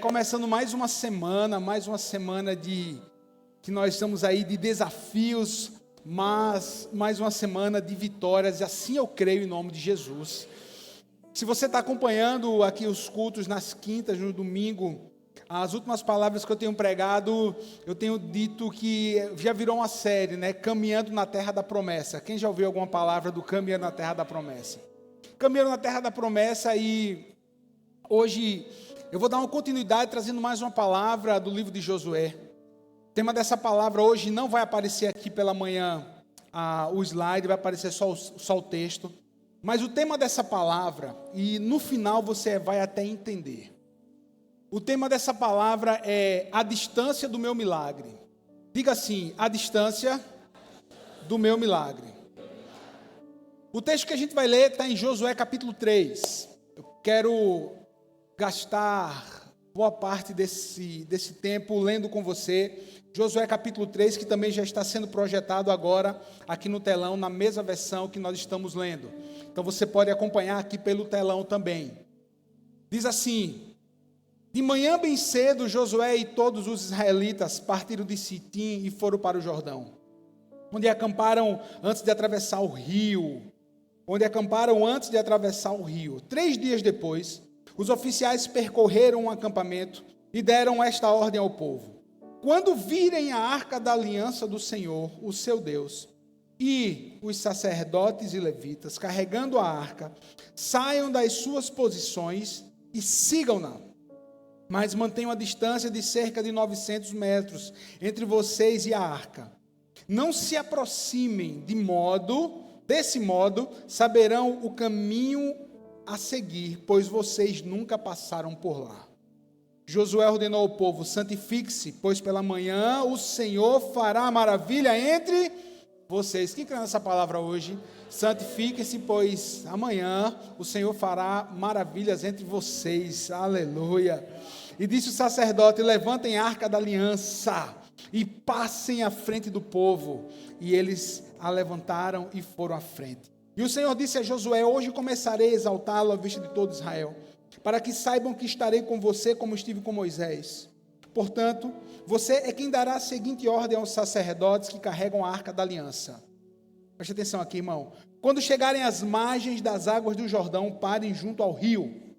Começando mais uma semana que nós estamos aí de desafios, mas mais uma semana de vitórias, e assim eu creio em nome de Jesus. Se você está acompanhando aqui os cultos nas quintas, no domingo, as últimas palavras que eu tenho pregado, eu tenho dito que já virou uma série, né? Caminhando na Terra da Promessa. Quem já ouviu alguma palavra do Caminhando na Terra da Promessa? Caminhando na Terra da Promessa, e hoje eu vou dar uma continuidade trazendo mais uma palavra do livro de Josué. O tema dessa palavra hoje não vai aparecer aqui pela manhã o slide, vai aparecer só o texto. Mas o tema dessa palavra, e no final você vai até entender. O tema dessa palavra é a distância do meu milagre. Diga assim, a distância do meu milagre. O texto que a gente vai ler está em Josué capítulo 3. Eu quero gastar boa parte desse tempo lendo com você Josué capítulo 3, que também já está sendo projetado agora aqui no telão, na mesma versão que nós estamos lendo. Então você pode acompanhar aqui pelo telão também. Diz assim: de manhã bem cedo, Josué e todos os israelitas partiram de Sitim e foram para o Jordão, onde acamparam antes de atravessar o rio. 3 dias depois, os oficiais percorreram um acampamento e deram esta ordem ao povo: quando virem a arca da aliança do Senhor, o seu Deus, e os sacerdotes e levitas carregando a arca, saiam das suas posições e sigam-na. Mas mantenham a distância de cerca de 900 metros entre vocês e a arca. Não se aproximem, desse modo saberão o caminho a seguir, pois vocês nunca passaram por lá. Josué ordenou ao povo: santifique-se, pois pela manhã o Senhor fará maravilha entre vocês. Quem crê nessa palavra hoje? Santifique-se, pois amanhã o Senhor fará maravilhas entre vocês. Aleluia. E disse o sacerdote: levantem a arca da aliança e passem à frente do povo. E eles a levantaram e foram à frente. E o Senhor disse a Josué: hoje começarei a exaltá-lo à vista de todo Israel, para que saibam que estarei com você como estive com Moisés. Portanto, você é quem dará a seguinte ordem aos sacerdotes que carregam a arca da aliança. Preste atenção aqui, irmão. Quando chegarem às margens das águas do Jordão, parem junto ao rio.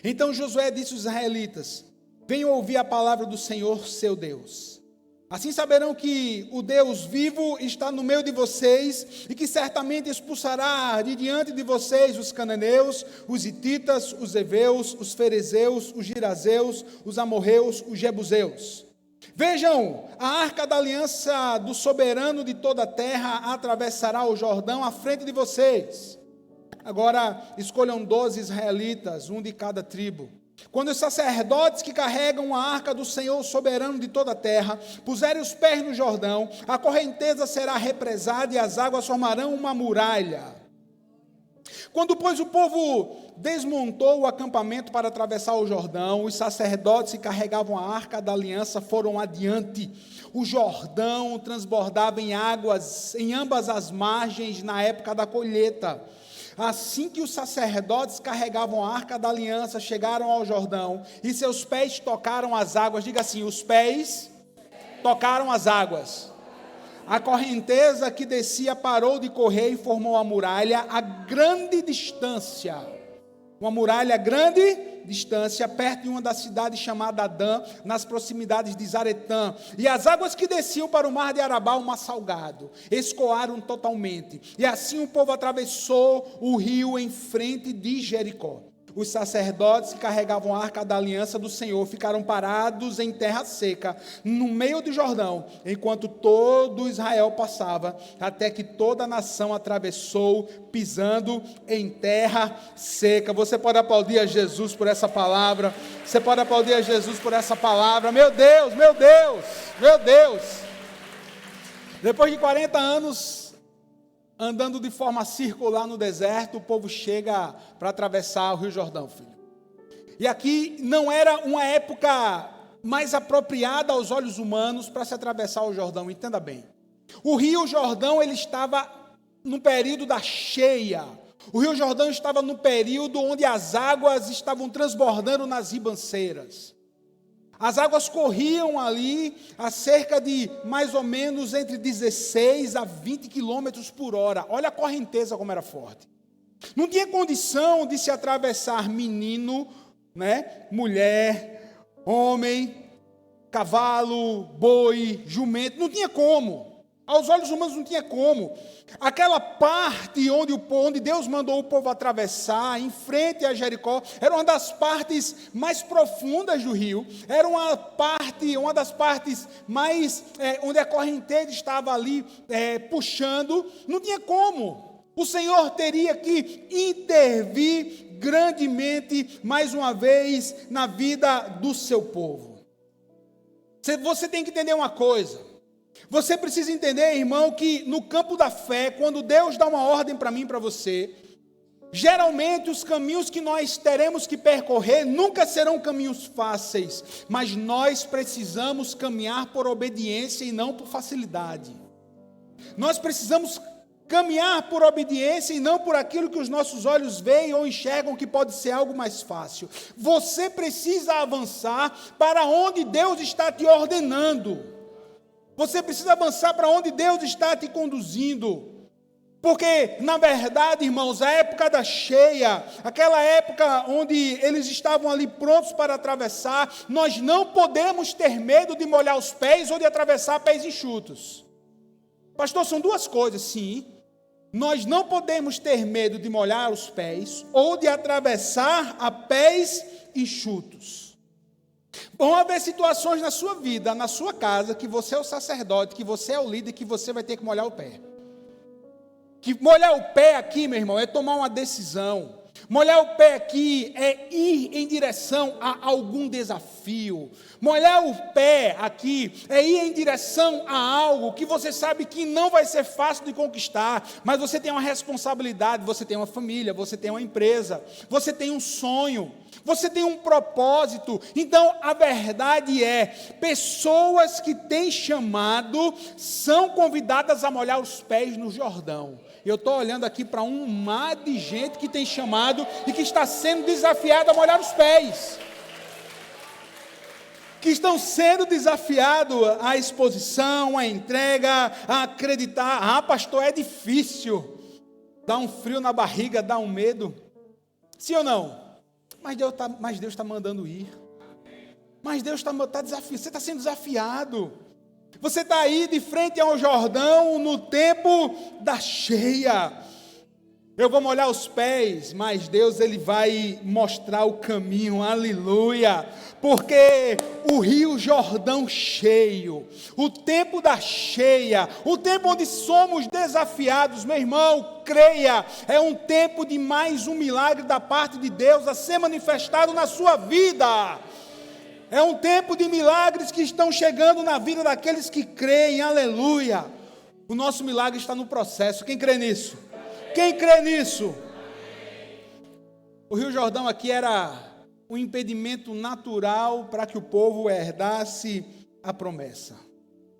Então Josué disse aos israelitas: venham ouvir a palavra do Senhor, seu Deus. Assim saberão que o Deus vivo está no meio de vocês e que certamente expulsará de diante de vocês os cananeus, os hititas, os heveus, os ferezeus, os girazeus, os amorreus, os jebuseus. Vejam, a arca da aliança do soberano de toda a terra atravessará o Jordão à frente de vocês. Agora escolham 12 israelitas, um de cada tribo. Quando os sacerdotes que carregam a arca do Senhor soberano de toda a terra puserem os pés no Jordão, a correnteza será represada e as águas formarão uma muralha. Quando, pois, o povo desmontou o acampamento para atravessar o Jordão, os sacerdotes que carregavam a arca da aliança foram adiante. O Jordão transbordava em águas em ambas as margens na época da colheita. Assim que os sacerdotes carregavam a arca da aliança, chegaram ao Jordão e seus pés tocaram as águas. Diga assim: os pés tocaram as águas. A correnteza que descia parou de correr e formou a muralha a grande distância. Uma muralha a grande distância, perto de uma da cidade chamada Adã, nas proximidades de Zaretã. E as águas que desciam para o mar de Arabá, o mar salgado, escoaram totalmente. E assim o povo atravessou o rio em frente de Jericó. Os sacerdotes que carregavam a arca da aliança do Senhor ficaram parados em terra seca, no meio do Jordão, enquanto todo Israel passava, até que toda a nação atravessou, pisando em terra seca. Você pode aplaudir a Jesus por essa palavra. Você pode aplaudir a Jesus por essa palavra. Meu Deus, meu Deus, meu Deus. Depois de 40 anos andando de forma circular no deserto, o povo chega para atravessar o Rio Jordão, filho. E aqui não era uma época mais apropriada aos olhos humanos para se atravessar o Jordão, entenda bem. O Rio Jordão, ele estava no período da cheia, O Rio Jordão estava no período onde as águas estavam transbordando nas ribanceiras. As águas corriam ali a cerca de mais ou menos entre 16 a 20 quilômetros por hora. Olha a correnteza como era forte. Não tinha condição de se atravessar menino, né, mulher, homem, cavalo, boi, jumento. Não tinha como. Aos olhos humanos não tinha como. Aquela parte onde Deus mandou o povo atravessar, em frente a Jericó, era uma das partes mais profundas do rio. Era uma das partes mais, onde a correnteza estava ali puxando. Não tinha como. O Senhor teria que intervir grandemente, mais uma vez, na vida do seu povo. Você tem que entender uma coisa. Você precisa entender, irmão, que no campo da fé, quando Deus dá uma ordem para mim e para você, geralmente os caminhos que nós teremos que percorrer nunca serão caminhos fáceis, mas nós precisamos caminhar por obediência e não por facilidade. Nós precisamos caminhar por obediência e não por aquilo que os nossos olhos veem ou enxergam que pode ser algo mais fácil. Você precisa avançar para onde Deus está te ordenando. Você precisa avançar para onde Deus está te conduzindo. Porque, na verdade, irmãos, a época da cheia, aquela época onde eles estavam ali prontos para atravessar, nós não podemos ter medo de molhar os pés ou de atravessar pés enxutos. Pastor, são duas coisas, sim. Nós não podemos ter medo de molhar os pés ou de atravessar a pés enxutos. Vão haver situações na sua vida, na sua casa, que você é o sacerdote, que você é o líder, que você vai ter que molhar o pé. Que molhar o pé aqui, meu irmão, é tomar uma decisão. Molhar o pé aqui é ir em direção a algum desafio. Molhar o pé aqui é ir em direção a algo que você sabe que não vai ser fácil de conquistar, mas você tem uma responsabilidade, você tem uma família, você tem uma empresa, você tem um sonho, você tem um propósito. Então, a verdade é, pessoas que têm chamado são convidadas a molhar os pés no Jordão. Eu estou olhando aqui para um mar de gente que tem chamado e que está sendo desafiado a molhar os pés. Que estão sendo desafiados à exposição, à entrega, a acreditar. Ah, pastor, é difícil. Dá um frio na barriga, dá um medo. Sim ou não? Mas Deus está mandando ir. Mas Deus está desafiando. Você está sendo desafiado. Você está aí de frente ao Jordão no tempo da cheia. Eu vou molhar os pés, mas Deus ele vai mostrar o caminho, aleluia. Porque o rio Jordão cheio, o tempo da cheia, o tempo onde somos desafiados, meu irmão, creia, é um tempo de mais um milagre da parte de Deus a ser manifestado na sua vida. É um tempo de milagres que estão chegando na vida daqueles que creem, aleluia. O nosso milagre está no processo, quem crê nisso? Quem crê nisso? O Rio Jordão aqui era um impedimento natural para que o povo herdasse a promessa.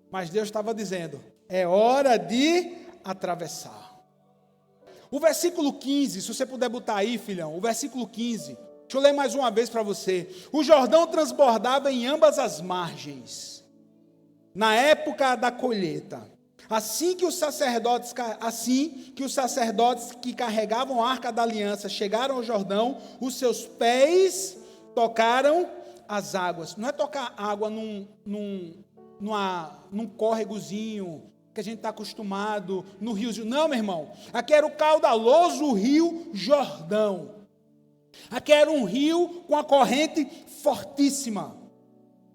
Mas Deus estava dizendo, é hora de atravessar. O versículo 15, se você puder botar aí, filhão, o versículo 15, deixa eu ler mais uma vez para você. O Jordão transbordava em ambas as margens, na época da colheita. Assim que os sacerdotes que carregavam a arca da aliança chegaram ao Jordão, os seus pés tocaram as águas. Não é tocar água num córregozinho que a gente está acostumado, no riozinho. Não, meu irmão. Aqui era o caudaloso rio Jordão. Aqui era um rio com a corrente fortíssima.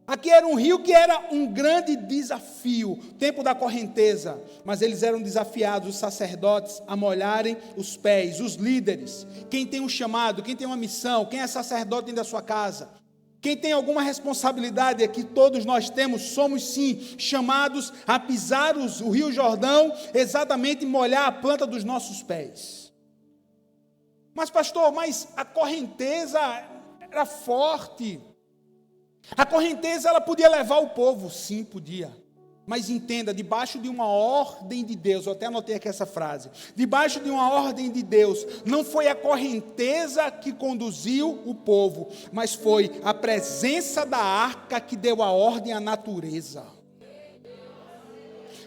Aqui era um rio que era um grande desafio, tempo da correnteza, mas eles eram desafiados, os sacerdotes, a molharem os pés, os líderes, quem tem um chamado, quem tem uma missão, quem é sacerdote dentro da sua casa, quem tem alguma responsabilidade aqui, todos nós temos, somos sim chamados a pisar o rio Jordão, exatamente molhar a planta dos nossos pés. Mas pastor, a correnteza era forte. A correnteza ela podia levar o povo, sim, podia. Mas entenda, debaixo de uma ordem de Deus, eu até anotei aqui essa frase, debaixo de uma ordem de Deus, não foi a correnteza que conduziu o povo, mas foi a presença da arca que deu a ordem à natureza.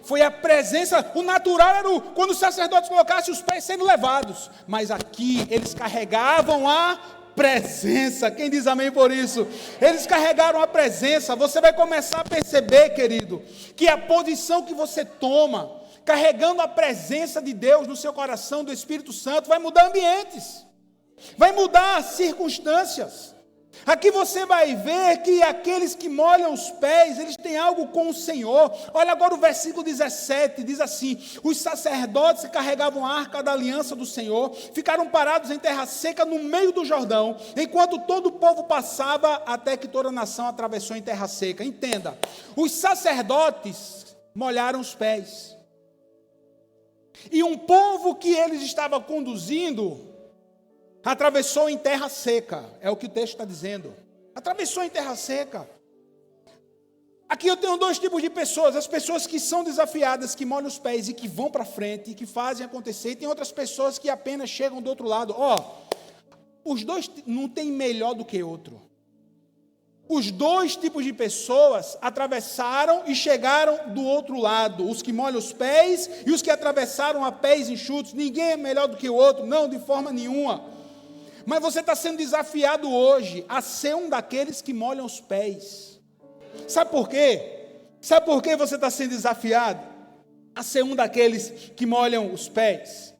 Foi a presença, o natural era quando os sacerdotes colocassem os pés sendo levados, mas aqui eles carregavam a presença. Quem diz amém por isso? Eles carregaram a presença. Você vai começar a perceber, querido, que a posição que você toma, carregando a presença de Deus no seu coração, do Espírito Santo, vai mudar ambientes, vai mudar circunstâncias. Aqui você vai ver que aqueles que molham os pés, eles têm algo com o Senhor. Olha agora o versículo 17, diz assim: os sacerdotes que carregavam a arca da aliança do Senhor, ficaram parados em terra seca no meio do Jordão, enquanto todo o povo passava, até que toda a nação atravessou em terra seca. Entenda, os sacerdotes molharam os pés, e um povo que eles estavam conduzindo, atravessou em terra seca, é o que o texto está dizendo. Atravessou em terra seca. Aqui eu tenho dois tipos de pessoas: as pessoas que são desafiadas, que molham os pés e que vão para frente, e que fazem acontecer, e tem outras pessoas que apenas chegam do outro lado. Os dois não tem melhor do que outro. Os dois tipos de pessoas atravessaram e chegaram do outro lado. Os que molham os pés e os que atravessaram a pés enxutos. Ninguém é melhor do que o outro, não, de forma nenhuma. Mas você está sendo desafiado hoje a ser um daqueles que molham os pés. Sabe por quê? Sabe por que você está sendo desafiado a ser um daqueles que molham os pés?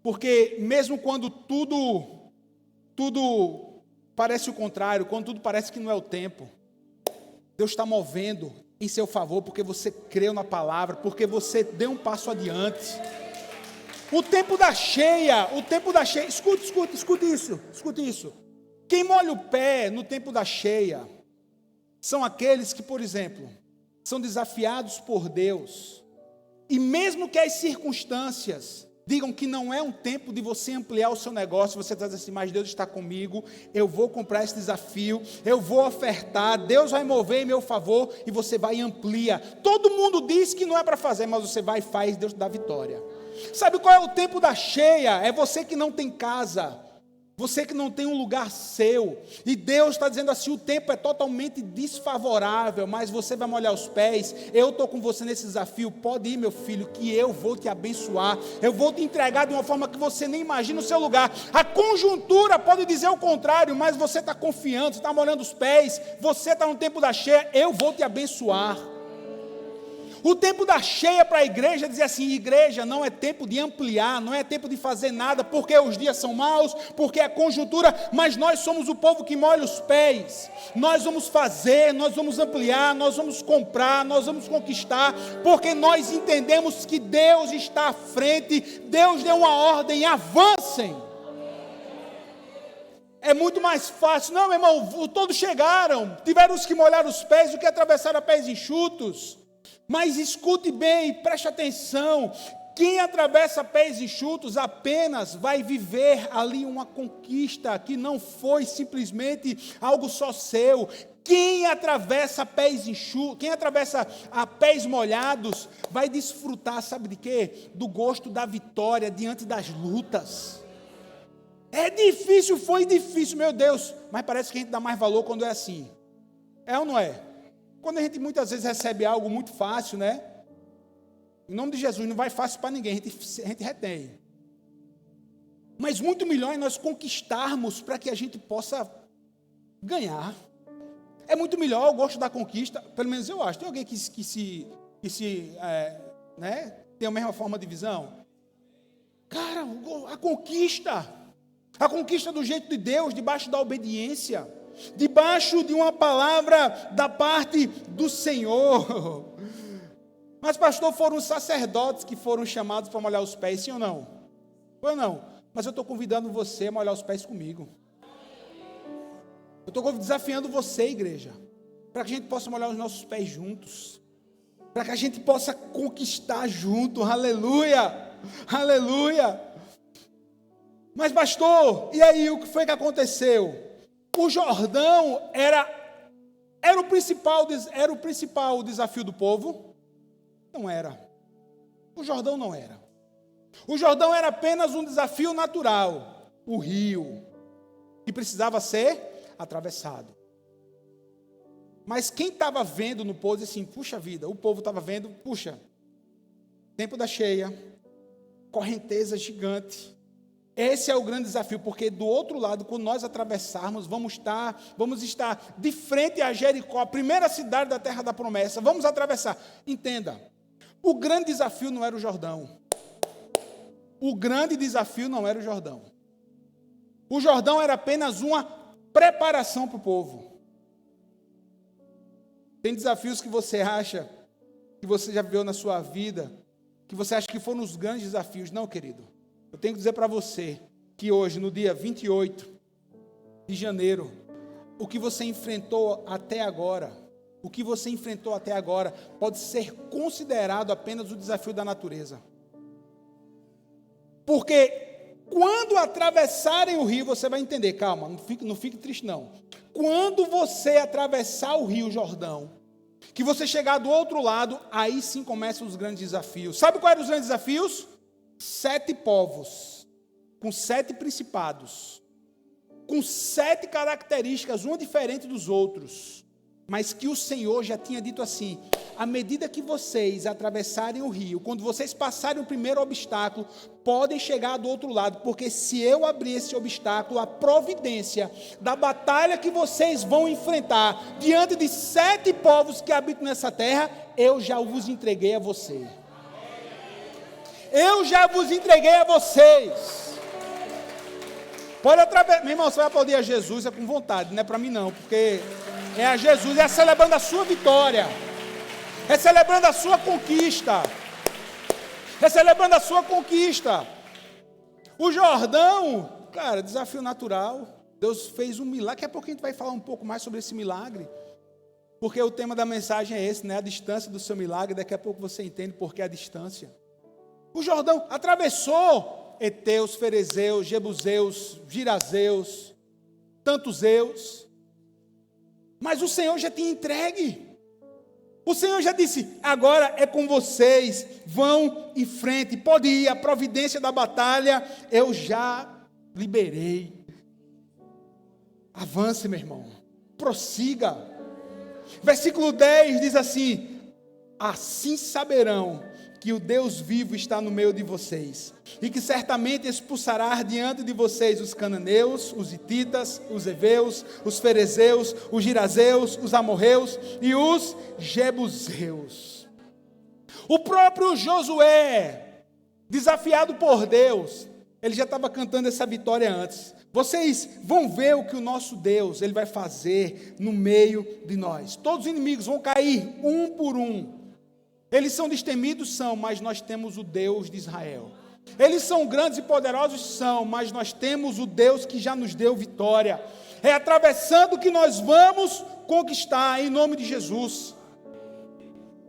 Porque mesmo quando tudo parece o contrário, quando tudo parece que não é o tempo, Deus está movendo em seu favor, porque você creu na palavra, porque você deu um passo adiante. O tempo da cheia, escute isso. Quem molha o pé no tempo da cheia são aqueles que, por exemplo, são desafiados por Deus, e mesmo que as circunstâncias digam que não é um tempo de você ampliar o seu negócio, você está dizendo assim: mas Deus está comigo, eu vou comprar esse desafio, eu vou ofertar, Deus vai mover em meu favor, e você vai e amplia. Todo mundo diz que não é para fazer, mas você vai e faz, Deus te dá vitória. Sabe qual é o tempo da cheia? É você que não tem casa, você que não tem um lugar seu, e Deus está dizendo assim: o tempo é totalmente desfavorável, mas você vai molhar os pés. Eu estou com você nesse desafio, pode ir, meu filho, que eu vou te abençoar, eu vou te entregar de uma forma que você nem imagina o seu lugar. A conjuntura pode dizer o contrário, mas você está confiando, você está molhando os pés, você está no tempo da cheia, eu vou te abençoar. O tempo da cheia para a igreja dizer assim: igreja, não é tempo de ampliar, não é tempo de fazer nada, porque os dias são maus, porque é conjuntura, mas nós somos o povo que molha os pés. Nós vamos fazer, nós vamos ampliar, nós vamos comprar, nós vamos conquistar, porque nós entendemos que Deus está à frente, Deus deu uma ordem: avancem. É muito mais fácil. Não, meu irmão, todos chegaram, tiveram os que molharam os pés, o que atravessaram a pés enxutos. Mas escute bem, preste atenção: quem atravessa pés enxutos apenas vai viver ali uma conquista que não foi simplesmente algo só seu. Quem atravessa pés enxutos, quem atravessa a pés molhados, vai desfrutar, sabe de quê? Do gosto da vitória diante das lutas. É difícil, foi difícil, meu Deus, mas parece que a gente dá mais valor quando é assim. É ou não é? Quando a gente muitas vezes recebe algo muito fácil, né? Em nome de Jesus, não vai fácil para ninguém, a gente retém. Mas muito melhor é nós conquistarmos para que a gente possa ganhar. É muito melhor o gosto da conquista, pelo menos eu acho. Tem alguém que tem a mesma forma de visão? Cara, a conquista do jeito de Deus, debaixo da obediência, debaixo de uma palavra da parte do Senhor. Mas pastor, foram os sacerdotes que foram chamados para molhar os pés, sim ou não? Foi ou não? Mas eu estou convidando você a molhar os pés comigo. Eu estou desafiando você, igreja, para que a gente possa molhar os nossos pés juntos, para que a gente possa conquistar junto. Aleluia, aleluia. Mas pastor, e aí o que foi que aconteceu? O Jordão era o principal desafio do povo. Não era. O Jordão não era. O Jordão era apenas um desafio natural. O rio, que precisava ser atravessado. Mas quem estava vendo no povo, assim, puxa vida, o povo estava vendo, puxa, tempo da cheia, correnteza gigante. Esse é o grande desafio, porque do outro lado, quando nós atravessarmos, vamos estar de frente a Jericó, a primeira cidade da terra da promessa. Vamos atravessar. Entenda, o grande desafio não era o Jordão. O grande desafio não era o Jordão. O Jordão era apenas uma preparação para o povo. Tem desafios que você acha, que você já viveu na sua vida, que você acha que foram os grandes desafios. Não, querido. Eu tenho que dizer para você que hoje, no dia 28 de janeiro, o que você enfrentou até agora, pode ser considerado apenas o desafio da natureza. Porque quando atravessarem o rio, você vai entender, calma, não fique triste não. Quando você atravessar o rio Jordão, que você chegar do outro lado, aí sim começam os grandes desafios. Sabe quais eram os grandes desafios? 7 povos, com 7 principados, com 7 características, um diferente dos outros, mas que o Senhor já tinha dito assim: à medida que vocês atravessarem o rio, quando vocês passarem o primeiro obstáculo, podem chegar do outro lado, porque se eu abrir esse obstáculo, a providência da batalha que vocês vão enfrentar, diante de 7 povos que habitam nessa terra, eu já vos entreguei a você. Eu já vos entreguei a vocês. Pode atravessar. Meu irmão, você vai aplaudir a Jesus, é com vontade, não é para mim não, porque é a Jesus, é celebrando a sua vitória, é celebrando a sua conquista, é celebrando a sua conquista. O Jordão, cara, desafio natural. Deus fez um milagre. Daqui a pouco a gente vai falar um pouco mais sobre esse milagre, porque o tema da mensagem é esse, né? A distância do seu milagre. Daqui a pouco você entende por que a distância. O Jordão atravessou heteus, ferezeus, jebuseus, girazeus, tantuzeus. Mas o Senhor já tinha entregue. O Senhor já disse: agora é com vocês, vão em frente, pode ir, a providência da batalha eu já liberei. Avance, meu irmão, prossiga. Versículo 10 diz assim: assim saberão que o Deus vivo está no meio de vocês, e que certamente expulsará diante de vocês os cananeus, os hititas, os heveus, os ferezeus, os girazeus, os amorreus e os jebuseus. O próprio Josué, desafiado por Deus, ele já estava cantando essa vitória antes. Vocês vão ver o que o nosso Deus ele vai fazer no meio de nós. Todos os inimigos vão cair um por um. Eles são destemidos? São, mas nós temos o Deus de Israel. Eles são grandes e poderosos? São, mas nós temos o Deus que já nos deu vitória. É atravessando que nós vamos conquistar, em nome de Jesus.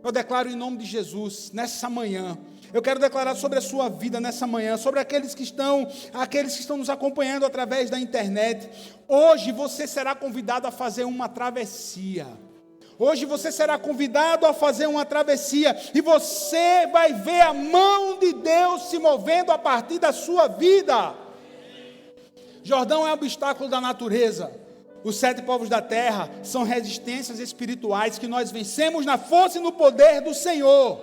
Eu declaro em nome de Jesus, nessa manhã, eu quero declarar sobre a sua vida nessa manhã, sobre aqueles que estão nos acompanhando através da internet. Hoje você será convidado a fazer uma travessia. Hoje você será convidado a fazer uma travessia e você vai ver a mão de Deus se movendo a partir da sua vida. Jordão é um obstáculo da natureza. Os 7 povos da terra são resistências espirituais que nós vencemos na força e no poder do Senhor.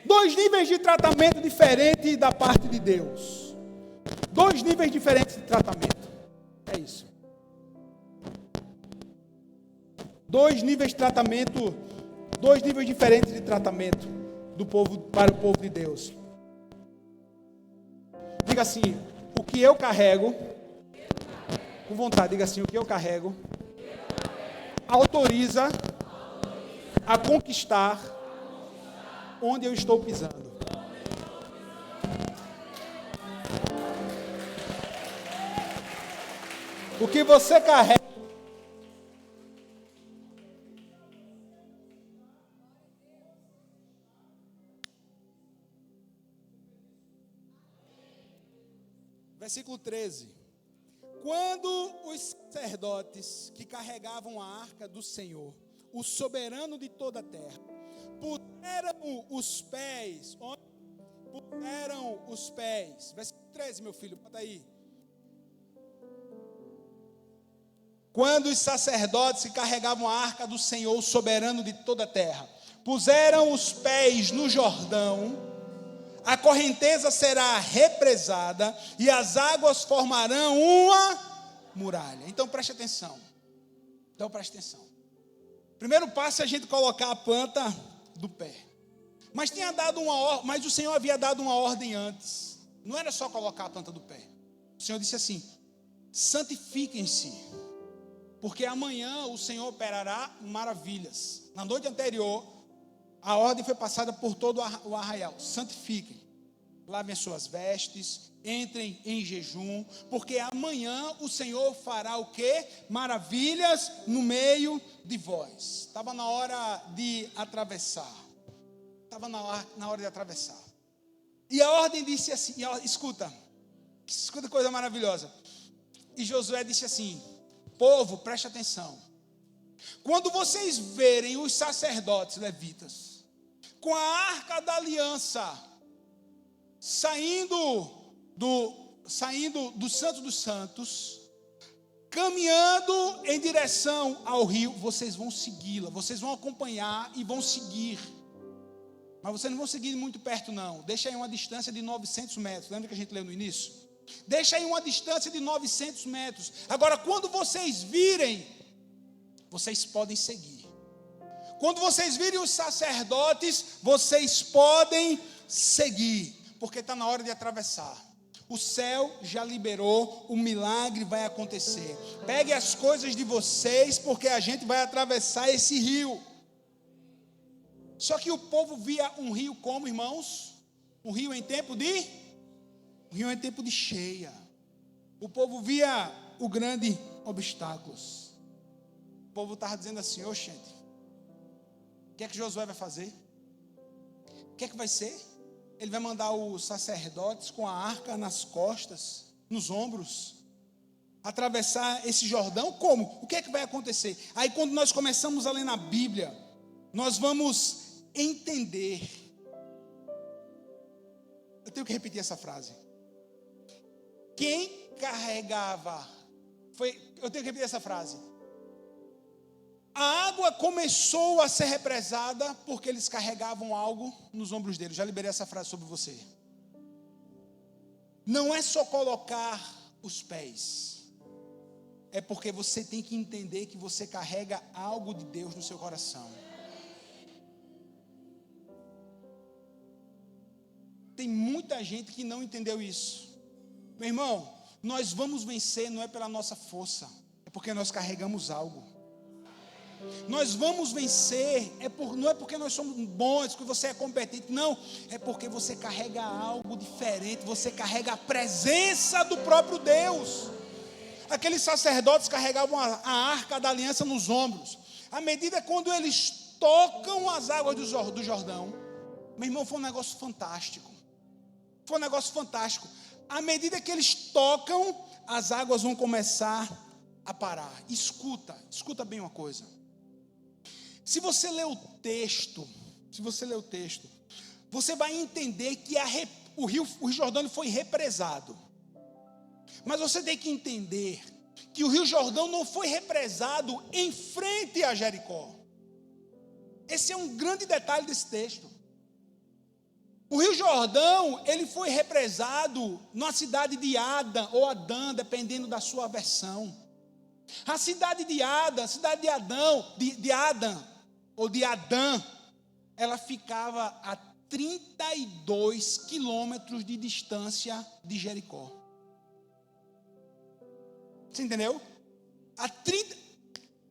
2 níveis de tratamento diferentes da parte de Deus. 2 níveis diferentes de tratamento. É isso. 2 níveis de tratamento, 2 níveis diferentes de tratamento do povo para o povo de Deus. Diga assim: o que eu carrego, com vontade, diga assim: o que eu carrego, autoriza a conquistar onde eu estou pisando. O que você carrega, versículo 13. Quando os sacerdotes que carregavam a arca do Senhor o soberano de toda a terra. Puseram os pés. Onde? Puseram os pés. Versículo 13, meu filho, bota aí. Quando os sacerdotes que carregavam a arca do Senhor, o soberano de toda a terra, puseram os pés no Jordão, a correnteza será represada e as águas formarão uma muralha. Então preste atenção. Primeiro passo é a gente colocar a planta do pé. Mas o Senhor havia dado uma ordem antes. Não era só colocar a planta do pé. O Senhor disse assim: santifiquem-se, porque amanhã o Senhor operará maravilhas. Na noite anterior, a ordem foi passada por todo o arraial: santifiquem, lavem as suas vestes, entrem em jejum, porque amanhã o Senhor fará o quê? Maravilhas no meio de vós. Estava na hora de atravessar. E a ordem disse assim, escuta coisa maravilhosa. E Josué disse assim: povo, preste atenção. Quando vocês verem os sacerdotes levitas com a arca da aliança saindo do Santo dos Santos, caminhando em direção ao rio, vocês vão segui-la, vocês vão acompanhar e vão seguir. Mas vocês não vão seguir muito perto não. Deixa aí uma distância de 900 metros. Lembra que a gente leu no início? Deixa aí uma distância de 900 metros. Agora, quando vocês virem, vocês podem seguir. Quando vocês virem os sacerdotes, vocês podem seguir, porque está na hora de atravessar. O céu já liberou, o milagre vai acontecer. Pegue as coisas de vocês, porque a gente vai atravessar esse rio. Só que o povo via um rio como, irmãos? Um rio em tempo de cheia. O povo via o grande obstáculos. O povo estava dizendo assim: ô gente, o que é que Josué vai fazer? O que é que vai ser? Ele vai mandar os sacerdotes com a arca nas costas, nos ombros, atravessar esse Jordão? Como? O que é que vai acontecer? Aí quando nós começamos a ler na Bíblia, nós vamos entender. Eu tenho que repetir essa frase. Quem carregava eu tenho que repetir essa frase. A água começou a ser represada porque eles carregavam algo nos ombros deles. Já liberei essa frase sobre você. Não é só colocar os pés. É porque você tem que entender que você carrega algo de Deus no seu coração. Tem muita gente que não entendeu isso. Meu irmão, nós vamos vencer não é pela nossa força, é porque nós carregamos algo. Nós vamos vencer, não é porque nós somos bons, porque você é competente, não, é porque você carrega algo diferente, você carrega a presença do próprio Deus. Aqueles sacerdotes carregavam a arca da aliança nos ombros. À medida quando eles tocam as águas do Jordão, meu irmão, foi um negócio fantástico. Foi um negócio fantástico. À medida que eles tocam, as águas vão começar a parar. Escuta bem uma coisa. Se você ler o texto, você vai entender que o Rio Jordão foi represado. Mas você tem que entender que o Rio Jordão não foi represado em frente a Jericó. Esse é um grande detalhe desse texto. O Rio Jordão, ele foi represado na cidade de Adã, ou Adã, dependendo da sua versão. A cidade de Adã, ela ficava a 32 quilômetros de distância de Jericó. Você entendeu?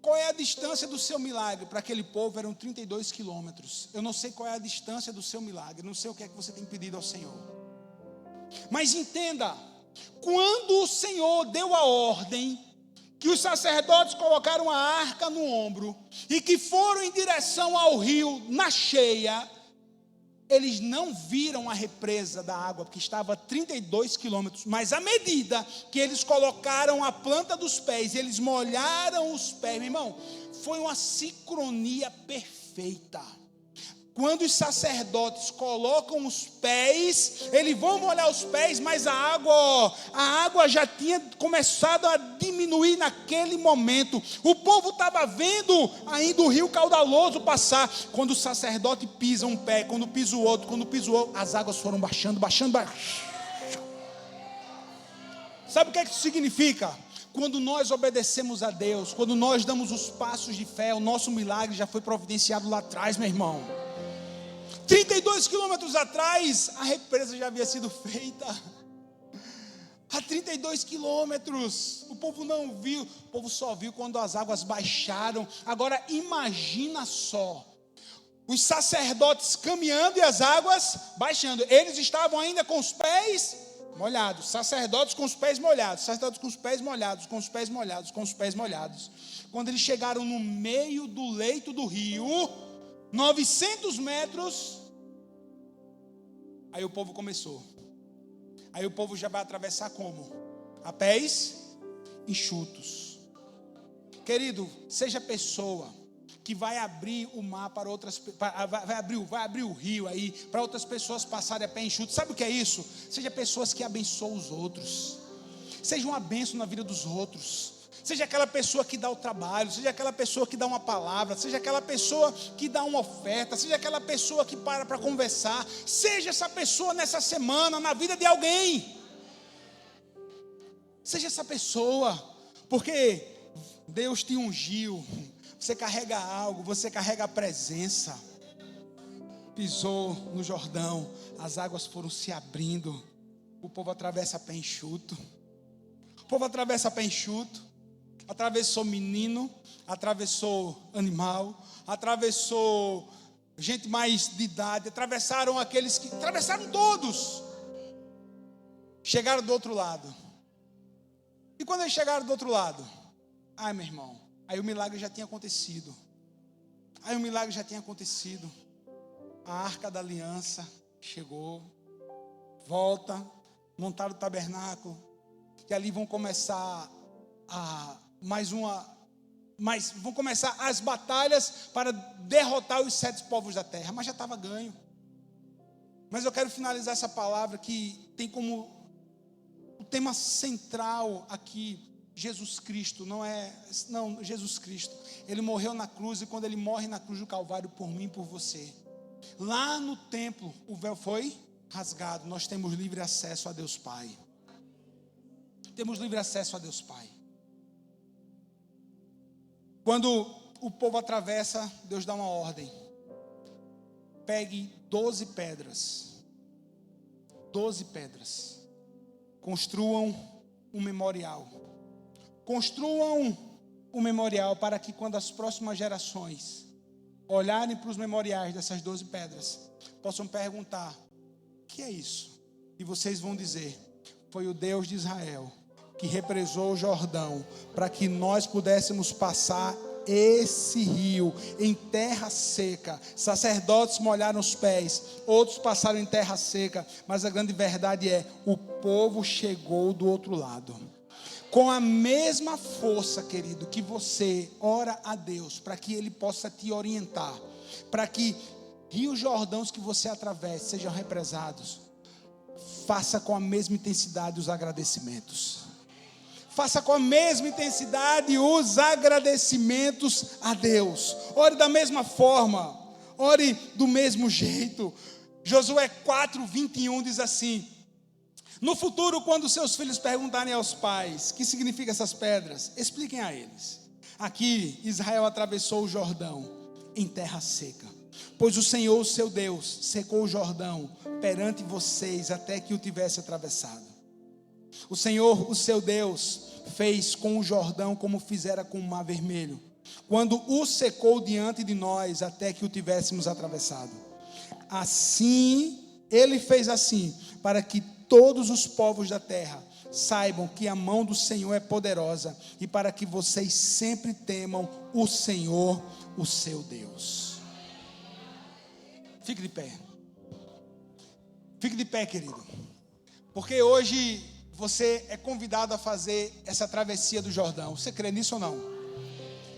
Qual é a distância do seu milagre? Para aquele povo eram 32 quilômetros. Eu não sei qual é a distância do seu milagre, não sei o que é que você tem pedido ao Senhor. Mas entenda, quando o Senhor deu a ordem, que os sacerdotes colocaram a arca no ombro, e que foram em direção ao rio na cheia, eles não viram a represa da água, porque estava a 32 quilômetros, mas à medida que eles colocaram a planta dos pés, eles molharam os pés, meu irmão, foi uma sincronia perfeita. Quando os sacerdotes colocam os pés, eles vão molhar os pés, mas a água já tinha começado a diminuir naquele momento. O povo estava vendo ainda o rio caudaloso passar. Quando o sacerdote pisa um pé, quando pisa o outro, as águas foram baixando. Sabe o que isso significa? Quando nós obedecemos a Deus, quando nós damos os passos de fé, o nosso milagre já foi providenciado lá atrás, meu irmão. 32 quilômetros atrás, a represa já havia sido feita. Há 32 quilômetros, o povo não viu, o povo só viu quando as águas baixaram. Agora imagina só, os sacerdotes caminhando e as águas baixando. Eles estavam ainda com os pés molhados, sacerdotes com os pés molhados, com os pés molhados. Quando eles chegaram no meio do leito do rio, 900 metros, aí o povo começou. Aí o povo já vai atravessar como? A pés enxutos. Querido, seja pessoa que vai abrir o mar para outras, vai abrir o rio aí para outras pessoas passarem a pé enxuto. Sabe o que é isso? Seja pessoas que abençoam os outros. Seja uma bênção na vida dos outros. Seja aquela pessoa que dá o trabalho, seja aquela pessoa que dá uma palavra, seja aquela pessoa que dá uma oferta, seja aquela pessoa que para conversar. Seja essa pessoa nessa semana, na vida de alguém. Seja essa pessoa, porque Deus te ungiu. Você carrega algo, você carrega a presença. Pisou no Jordão, as águas foram se abrindo. O povo atravessa a pé enxuto. O povo atravessa a pé enxuto. Atravessou menino, atravessou animal, atravessou gente mais de idade, atravessaram todos. Chegaram do outro lado. E quando eles chegaram do outro lado, ai meu irmão, aí o milagre já tinha acontecido. A arca da aliança chegou, volta, montaram o tabernáculo, e ali vão começar vão começar as batalhas para derrotar os 7 povos da terra, mas já estava ganho. Mas eu quero finalizar essa palavra que tem como o tema central aqui Jesus Cristo. Jesus Cristo, Ele morreu na cruz, e quando Ele morre na cruz do Calvário por mim e por você, lá no templo o véu foi rasgado. Nós temos livre acesso a Deus Pai. Quando o povo atravessa, Deus dá uma ordem: pegue 12 pedras, construam um memorial, para que quando as próximas gerações olharem para os memoriais dessas 12 pedras, possam perguntar: o que é isso? E vocês vão dizer: foi o Deus de Israel que represou o Jordão para que nós pudéssemos passar esse rio em terra seca. Sacerdotes molharam os pés, outros passaram em terra seca, mas a grande verdade é: o povo chegou do outro lado. Com a mesma força, querido, que você ora a Deus para que Ele possa te orientar, para que rios Jordãos que você atravesse sejam represados, faça com a mesma intensidade os agradecimentos. Faça com a mesma intensidade os agradecimentos a Deus. Ore da mesma forma. Ore do mesmo jeito. Josué 4:21 diz assim: no futuro, quando seus filhos perguntarem aos pais o que significam essas pedras, expliquem a eles: aqui Israel atravessou o Jordão em terra seca, pois o Senhor, o seu Deus, secou o Jordão perante vocês até que o tivesse atravessado. O Senhor, o seu Deus, fez com o Jordão como fizera com o Mar Vermelho, quando o secou diante de nós até que o tivéssemos atravessado. Assim, Ele fez assim, para que todos os povos da terra saibam que a mão do Senhor é poderosa, e para que vocês sempre temam o Senhor, o seu Deus. Fique de pé. Fique de pé, querido. Porque hoje você é convidado a fazer essa travessia do Jordão. Você crê nisso ou não?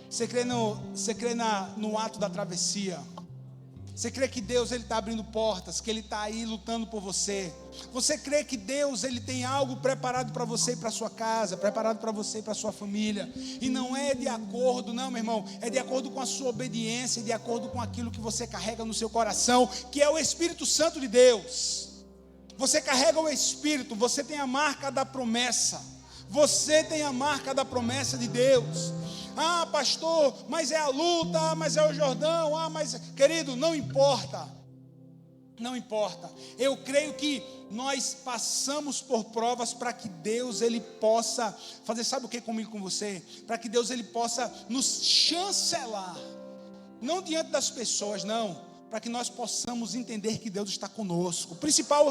Você crê no ato da travessia? Você crê que Deus está abrindo portas, que Ele está aí lutando por você? Você crê que Deus Ele tem algo preparado para você e para sua casa, preparado para você e para sua família? E não é de acordo, não, meu irmão, é de acordo com a sua obediência, de acordo com aquilo que você carrega no seu coração, que é o Espírito Santo de Deus. Você carrega o Espírito, você tem a marca da promessa. Você tem a marca da promessa de Deus. Ah, pastor, mas é a luta, mas é o Jordão, mas... Querido, não importa. Não importa. Eu creio que nós passamos por provas para que Deus Ele possa fazer, sabe o que comigo, com você? Para que Deus Ele possa nos chancelar. Não diante das pessoas, não. Para que nós possamos entender que Deus está conosco. O principal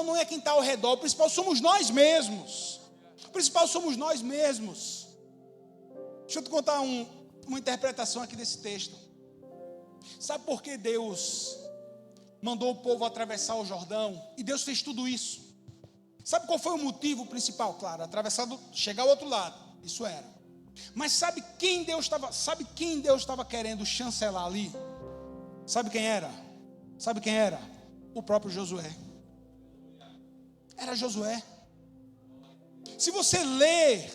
não é quem está ao redor, o principal somos nós mesmos. O principal somos nós mesmos. Deixa eu te contar uma interpretação aqui desse texto. Sabe por que Deus mandou o povo atravessar o Jordão? E Deus fez tudo isso. Sabe qual foi o motivo principal? Claro, atravessar, chegar ao outro lado. Isso era. Mas sabe quem Deus estava querendo chancelar ali? Sabe quem era? Sabe quem era? O próprio Josué. Era Josué. Se você ler,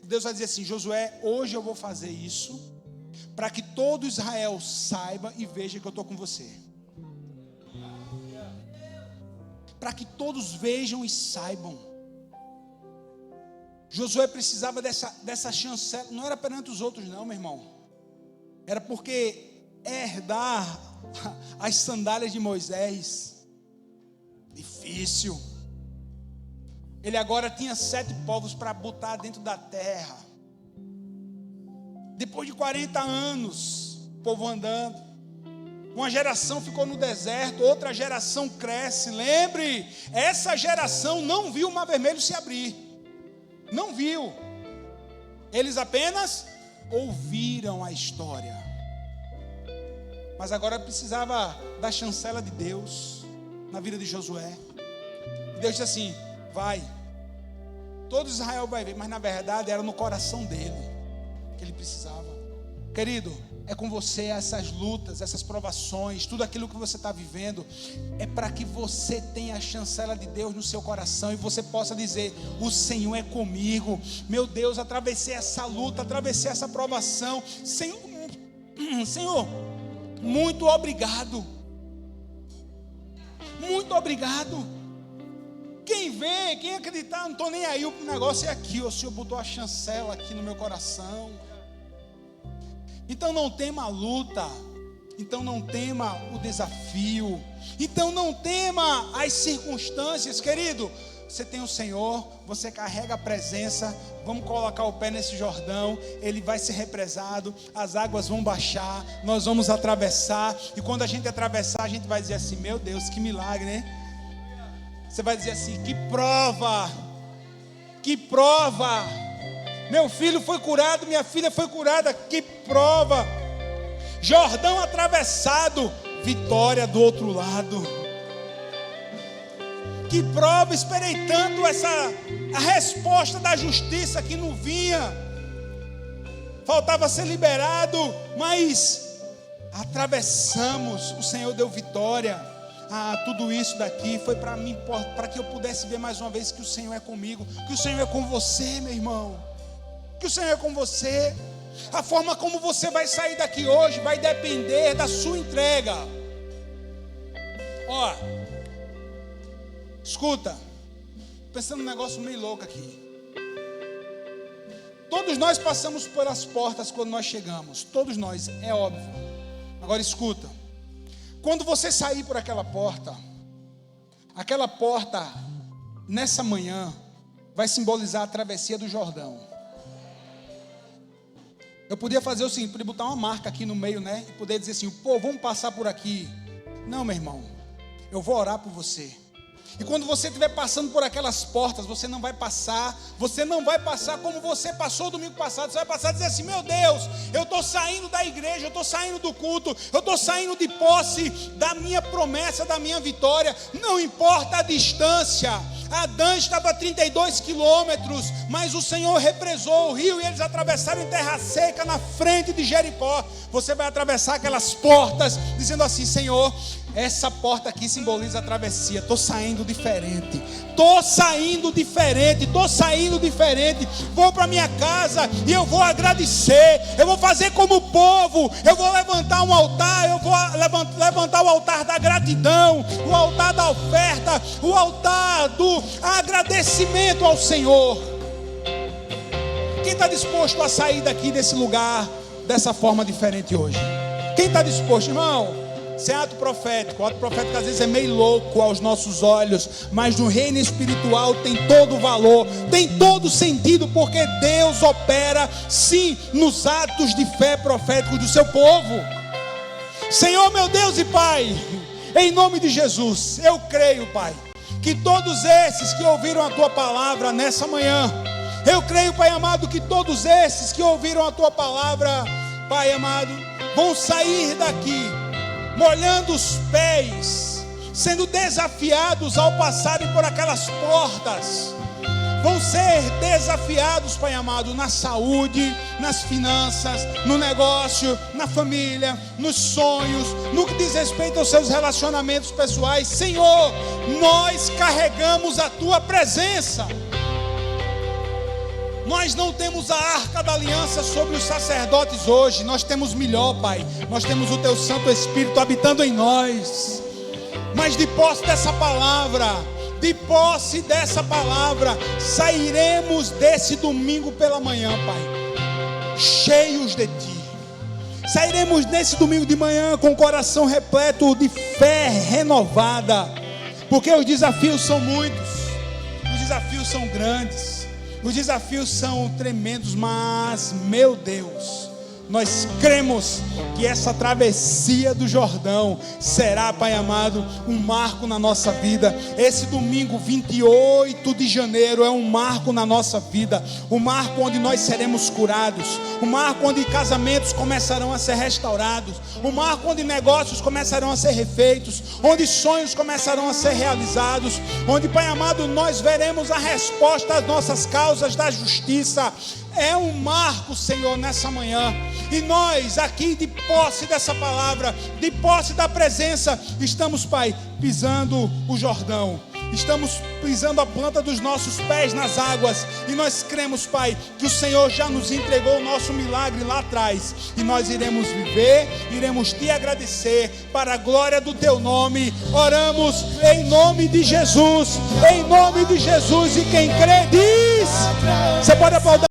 Deus vai dizer assim: Josué, hoje eu vou fazer isso para que todo Israel saiba e veja que eu estou com você. Para que todos vejam e saibam. Josué precisava dessa chancela. Não era perante os outros não, meu irmão. Era porque herdar as sandálias de Moisés, difícil. Ele agora tinha 7 povos para botar dentro da terra. Depois de 40 anos, o povo andando, uma geração ficou no deserto, outra geração cresce. Lembre, essa geração não viu o Mar Vermelho se abrir. Não viu. Eles apenas ouviram a história. Mas agora precisava da chancela de Deus na vida de Josué. Deus disse assim: vai, todo Israel vai ver. Mas na verdade era no coração dele que ele precisava. Querido, é com você essas lutas, essas provações, tudo aquilo que você está vivendo, é para que você tenha a chancela de Deus no seu coração e você possa dizer: o Senhor é comigo. Meu Deus, atravessei essa luta, atravessei essa provação. Senhor, muito obrigado. Muito obrigado. Quem vê, quem acreditar, não estou nem aí, o negócio é aqui. O Senhor botou a chancela aqui no meu coração. Então não tema a luta. Então não tema o desafio. Então não tema as circunstâncias, querido. Você tem o Senhor, você carrega a presença. Vamos colocar o pé nesse Jordão. Ele vai ser represado, as águas vão baixar, nós vamos atravessar. E quando a gente atravessar, a gente vai dizer assim: meu Deus, que milagre, né? Você vai dizer assim: que prova, que prova. Meu filho foi curado, minha filha foi curada, que prova. Jordão atravessado, vitória do outro lado. Que prova, esperei tanto a resposta da justiça que não vinha. Faltava ser liberado, mas atravessamos, o Senhor deu vitória. Tudo isso daqui foi para mim, para que eu pudesse ver mais uma vez que o Senhor é comigo, que o Senhor é com você, meu irmão, que o Senhor é com você. A forma como você vai sair daqui hoje vai depender da sua entrega. Ó, escuta, pensando num negócio meio louco aqui. Todos nós passamos pelas portas quando nós chegamos, todos nós, é óbvio. Agora escuta, quando você sair por aquela porta nessa manhã vai simbolizar a travessia do Jordão. Eu podia fazer o seguinte, podia botar uma marca aqui no meio, né? E poder dizer assim: pô, vamos passar por aqui. Não, meu irmão, eu vou orar por você. E quando você estiver passando por aquelas portas, você não vai passar como você passou domingo passado. Você vai passar e dizer assim: meu Deus, eu estou saindo da igreja, eu estou saindo do culto, eu estou saindo de posse da minha promessa, da minha vitória. Não importa a distância, Adã estava a 32 quilômetros, mas o Senhor represou o rio e eles atravessaram em terra seca na frente de Jericó. Você vai atravessar aquelas portas dizendo assim: Senhor, essa porta aqui simboliza a travessia. Estou saindo diferente. Vou para minha casa e eu vou agradecer. Eu vou fazer como o povo. Eu vou levantar um altar. Eu vou levantar o altar da gratidão, o altar da oferta, o altar do agradecimento ao Senhor. Quem está disposto a sair daqui desse lugar dessa forma diferente hoje? Quem está disposto, irmão? Isso é ato profético. O ato profético às vezes é meio louco aos nossos olhos, mas no reino espiritual tem todo o valor, tem todo o sentido, porque Deus opera sim nos atos de fé proféticos do seu povo. Senhor, meu Deus e Pai, em nome de Jesus, eu creio, Pai, que todos esses que ouviram a Tua palavra nessa manhã, eu creio, Pai amado, que todos esses que ouviram a Tua palavra, Pai amado, vão sair daqui molhando os pés, sendo desafiados ao passarem por aquelas portas. Vão ser desafiados, Pai amado, na saúde, nas finanças, no negócio, na família, nos sonhos, no que diz respeito aos seus relacionamentos pessoais. Senhor, nós carregamos a Tua presença. Nós não temos a arca da aliança sobre os sacerdotes hoje. Nós temos melhor, Pai. Nós temos o Teu Santo Espírito habitando em nós. Mas de posse dessa palavra, sairemos desse domingo pela manhã, Pai, cheios de Ti. Sairemos nesse domingo de manhã com o coração repleto de fé renovada, porque os desafios são muitos, os desafios são grandes, os desafios são tremendos, mas, meu Deus, nós cremos que essa travessia do Jordão será, Pai amado, um marco na nossa vida. Esse domingo 28 de janeiro é um marco na nossa vida, um marco onde nós seremos curados, um marco onde casamentos começarão a ser restaurados, um marco onde negócios começarão a ser refeitos, onde sonhos começarão a ser realizados, onde, Pai amado, nós veremos a resposta às nossas causas da justiça. É um marco, Senhor, nessa manhã. E nós aqui, de posse dessa palavra, de posse da presença, estamos, Pai, pisando o Jordão. Estamos pisando a planta dos nossos pés nas águas. E nós cremos, Pai, que o Senhor já nos entregou o nosso milagre lá atrás. E nós iremos viver, iremos Te agradecer para a glória do Teu nome. Oramos em nome de Jesus. Em nome de Jesus. E quem crê diz: você pode aplaudir.